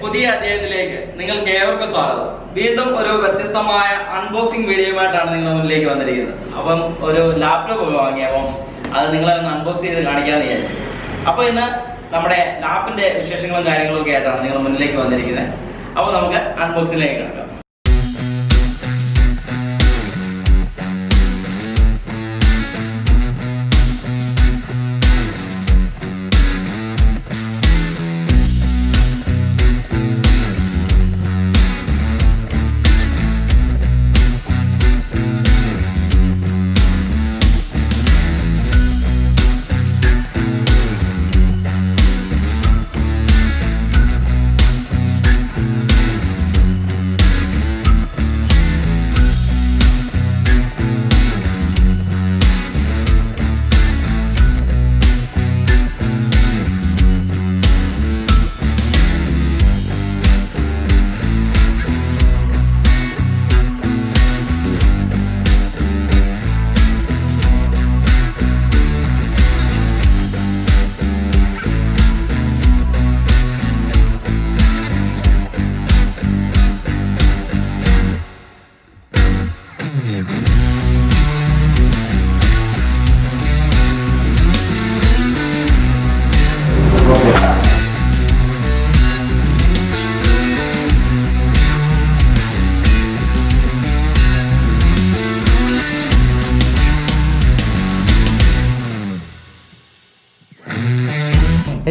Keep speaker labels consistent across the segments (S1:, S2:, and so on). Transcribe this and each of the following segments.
S1: പുതിയ അധ്യായത്തിലേക്ക് നിങ്ങൾക്ക് ഏവർക്കും സ്വാഗതം. വീണ്ടും ഒരു വ്യത്യസ്തമായ അൺബോക്സിംഗ് വീഡിയോയുമായിട്ടാണ് നിങ്ങളുടെ മുന്നിലേക്ക് വന്നിരിക്കുന്നത്. അപ്പം ഒരു ലാപ്ടോപ്പ് ഒക്കെ വാങ്ങിയപ്പം അത് നിങ്ങളെ ഒന്ന് അൺബോക്സ് ചെയ്ത് കാണിക്കാമെന്ന് വിചാരിച്ചു. അപ്പോൾ ഇന്ന് നമ്മുടെ ലാപ്പിന്റെ വിശേഷങ്ങളും കാര്യങ്ങളും ഒക്കെ ആയിട്ടാണ് നിങ്ങളുടെ മുന്നിലേക്ക് വന്നിരിക്കുന്നത്. അപ്പോൾ നമുക്ക് അൺബോക്സിംഗിലേക്ക് കിടക്കാം.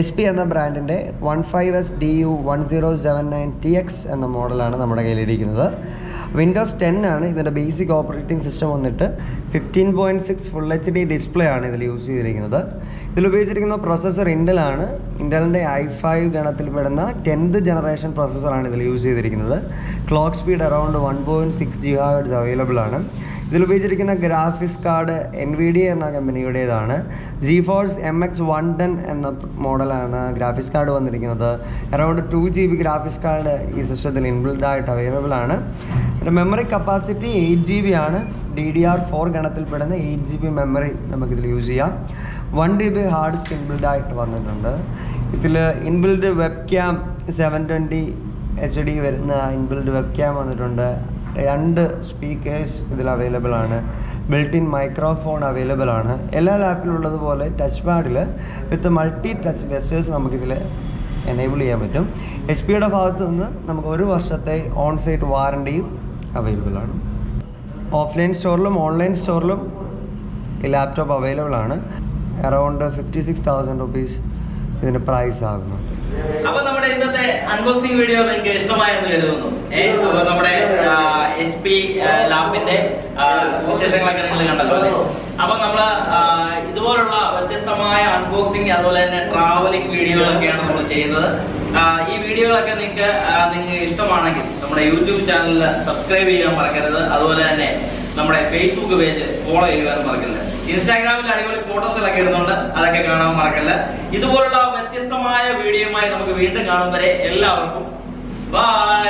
S2: HP എന്ന ബ്രാൻഡിൻ്റെ 15SDU1079TX എന്ന മോഡലാണ് നമ്മുടെ കയ്യിലിരിക്കുന്നത്. വിൻഡോസ് 10 ആണ് ഇതിൻ്റെ ബേസിക് ഓപ്പറേറ്റിംഗ് സിസ്റ്റം വന്നിട്ട്. 15.6 ഫുൾ HD ഡിസ്പ്ലേ ആണ് ഇതിൽ യൂസ് ചെയ്തിരിക്കുന്നത്. ഇതിൽ ഉപയോഗിച്ചിരിക്കുന്ന പ്രൊസസ്സർ ഇൻ്റലാണ്. ഇൻ്റലിൻ്റെ i5 ഗണത്തിൽപ്പെടുന്ന 10th ജനറേഷൻ പ്രൊസസ്സറാണ് ഇതിൽ യൂസ് ചെയ്തിരിക്കുന്നത്. Clock speed around 1.6 GHz available ആണ്. ഇതിൽ ഉപയോഗിച്ചിരിക്കുന്ന ഗ്രാഫിക്സ് കാർഡ് NVIDIA എന്ന കമ്പനിയുടേതാണ്. GeForce MX 110 എന്ന മോഡലാണ് ഗ്രാഫിക്സ് കാർഡ് വന്നിരിക്കുന്നത്. അറൗണ്ട് 2 GB ഗ്രാഫിക്സ് കാർഡ് ഈ സിസ്റ്റത്തിൽ ഇൻബിൽഡ് ആയിട്ട് അവൈലബിൾ ആണ്. മെമ്മറി കപ്പാസിറ്റി 8 GB ആണ്. DDR4 ഗണത്തിൽപ്പെടുന്ന 8 GB മെമ്മറി നമുക്കിതിൽ യൂസ് ചെയ്യാം. 1 TB ഹാർഡ് ഡിസ്ക് ഇൻബിൽഡ് ആയിട്ട് വന്നിട്ടുണ്ട്. ഇതിൽ ഇൻബിൽഡ് വെബ് ക്യാം 720 HD വരുന്ന ഇൻബിൽഡ് വെബ് ക്യാം വന്നിട്ടുണ്ട്. 2 സ്പീക്കേഴ്സ് ഇതിൽ അവൈലബിൾ ആണ്. ബിൽറ്റ് ഇൻ മൈക്രോഫോൺ അവൈലബിൾ ആണ്. എല്ലാ ലാപ്പിലുള്ളതുപോലെ ടച്ച് പാഡിൽ വിത്ത് മൾട്ടി ടച്ച് ഗസ്റ്റേഴ്സ് നമുക്കിതിൽ എനേബിൾ ചെയ്യാൻ പറ്റും. HP-യുടെ ഭാഗത്തു നിന്ന് നമുക്ക് 1 വർഷത്തെ ഓൺ സൈറ്റ് വാറണ്ടിയും അവൈലബിൾ ആണ്. ഓഫ്ലൈൻ സ്റ്റോറിലും ഓൺലൈൻ സ്റ്റോറിലും ഈ ലാപ്ടോപ്പ് അവൈലബിൾ ആണ്. അറൗണ്ട് 56,000 റുപ്പീസ് ഇതിന് പ്രൈസ് ആകുന്നു.
S1: അപ്പൊ നമ്മുടെ ഇന്നത്തെ അൺബോക്സിംഗ് വീഡിയോ നിങ്ങൾക്ക് ഇഷ്ടമായെന്ന് കരുതുന്നു. അപ്പൊ നമ്മുടെ HP ലാപ്പിന്റെ വിശേഷങ്ങളൊക്കെ നിങ്ങൾ കണ്ടല്ലോ. അപ്പൊ നമ്മള് ഇതുപോലുള്ള വ്യത്യസ്തമായ അൺബോക്സിംഗ് അതുപോലെ തന്നെ ട്രാവലിംഗ് വീഡിയോകളൊക്കെയാണ് നമ്മൾ ചെയ്യുന്നത്. ഈ വീഡിയോകളൊക്കെ നിങ്ങൾക്ക് ഇഷ്ടമാണെങ്കിൽ നമ്മുടെ യൂട്യൂബ് ചാനലിൽ സബ്സ്ക്രൈബ് ചെയ്യാൻ മറക്കരുത്. അതുപോലെ തന്നെ നമ്മുടെ ഫേസ്ബുക്ക് പേജ് ഫോളോ ചെയ്യുവാനും മറക്കരുത്. ഇൻസ്റ്റാഗ്രാമിൽ അടിപൊളി ഫോട്ടോസുകളൊക്കെ ഇടുന്നുണ്ട്, അതൊക്കെ കാണാൻ മറക്കല്ല. ഇതുപോലുള്ള വ്യത്യസ്തമായ വീഡിയോയുമായി നമുക്ക് വീണ്ടും കാണും വരെ എല്ലാവർക്കും ബൈ.